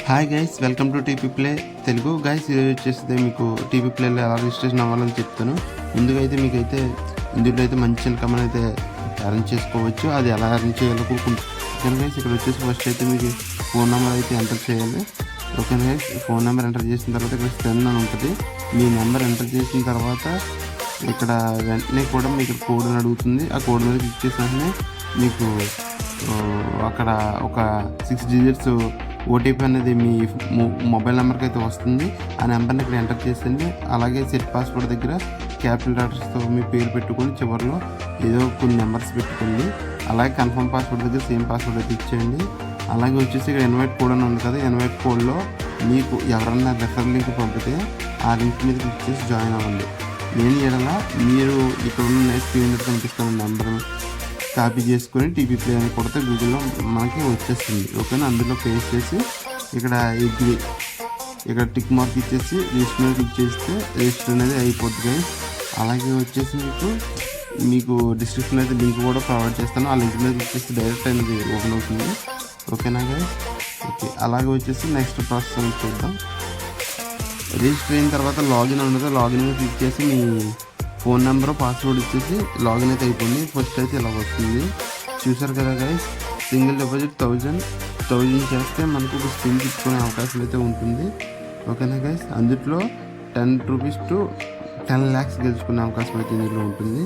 Hi guys, welcome to TP play Telugu. Guys ఈరోజు వచ్చేస్తే మీకు టీపీ ప్లేలో ఎలా రిజిస్ట్రేషన్ అవ్వాలని చెప్తాను. ముందుగా అయితే మీకైతే ఇందులో అయితే మంచి ఇన్కమ్ అయితే అరేంజ్ చేసుకోవచ్చు. అది ఎలా అరేంజ్ చేయాలో ఓకేనా గైస్. ఇక్కడ వచ్చేసి ఫస్ట్ అయితే మీకు ఫోన్ నెంబర్ అయితే ఎంటర్ చేయాలి. ఓకేనా గైస్. ఫోన్ నెంబర్ ఎంటర్ చేసిన తర్వాత ఇక్కడ సెండ్ అని ఉంటుంది. మీ నెంబర్ ఎంటర్ చేసిన తర్వాత ఇక్కడ వెంటనే కూడా మీకు కోడ్ అని అడుగుతుంది. ఆ కోడ్ మీద క్లిక్ చేసిన వెంటనే మీకు అక్కడ ఒక 6 డిజిట్స్ ఓటీపీ అనేది మీ మొబైల్ నెంబర్కి అయితే వస్తుంది. ఆ నెంబర్ని ఇక్కడ ఎంటర్ చేసేయండి. అలాగే సెట్ పాస్వర్డ్ దగ్గర క్యాపిటల్ లెటర్స్తో మీ పేరు పెట్టుకొని చివరిలో ఏదో కొన్ని నెంబర్స్ పెట్టుకోండి. అలాగే కన్ఫర్మ్ పాస్వర్డ్ దగ్గర సేమ్ పాస్వర్డ్ అయితే ఇచ్చేయండి. అలాగే వచ్చేసి ఇక్కడ ఇన్వైట్ కోడ్ అని ఉంది కదా, ఇన్వైట్ కోడ్లో మీకు ఎవరన్నా రెఫర్ లింక్ పంపితే ఆ లింక్ మీద క్లిక్ చేసి జాయిన్ అవ్వండి. నేను ఎడలా మీరు ఇక్కడ ఉన్న స్క్రీన్ మీద కనిపిస్తున్న నెంబర్ కాపీ చేసుకొని టీపీ ప్లే అని కొడితే గూగుల్లో మనకి వచ్చేస్తుంది. ఓకేనా. అందులో పేస్ట్ చేసి ఇక్కడ ఎగ్రీ ఇక్కడ టిక్ మార్క్ ఇచ్చేసి రిజిస్టర్ మీద క్లిక్ చేస్తే రిజిస్టర్ అనేది అయిపోతుంది. అలాగే వచ్చేసి మీకు డిస్క్రిప్షన్ అయితే లింక్ కూడా ప్రొవైడ్ చేస్తాను. ఆ లింక్ మీద క్లిక్ చేస్తే డైరెక్ట్ అనేది ఓపెన్ అవుతుంది. ఓకేనా గైస్. ఓకే. అలాగే వచ్చేసి నెక్స్ట్ ప్రాసెస్ అని చూద్దాం. రిజిస్టర్ అయిన తర్వాత లాగిన్ ఉండదు. లాగిన్ మీద క్లిక్ చేసి మీ ఫోన్ నెంబర్ పాస్వర్డ్ ఇచ్చేసి లాగిన్ అయితే అయిపోయింది. ఫస్ట్ అయితే ఇలా వస్తుంది, చూసారు కదా గైస్. సింగిల్ డిపాజిట్ 1000 చేస్తే మనకు ఒక స్పిన్ తీసుకునే అవకాశం అయితే ఉంటుంది. ఓకేనా గైస్. అందులో 10 రూపీస్ టు 10 lakhs గెలుచుకునే అవకాశం అయితే ఇందులో ఉంటుంది.